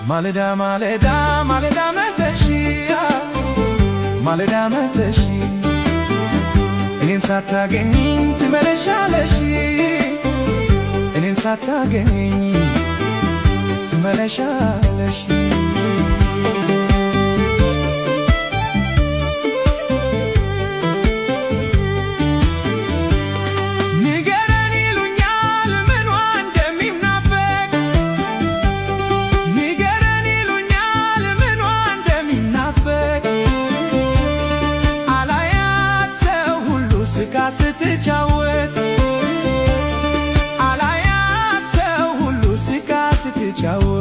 ማለዳ ማለዳ ማለዳ መተሽ ማለዳ መተሽ እኔን ሳታገኚኝ ትመለሻለሽ እኔን ሳታገኚኝ ትመለሻለሽ ስትጫወት አላያት ሰው ሁሉ ስቃ ስትጫወት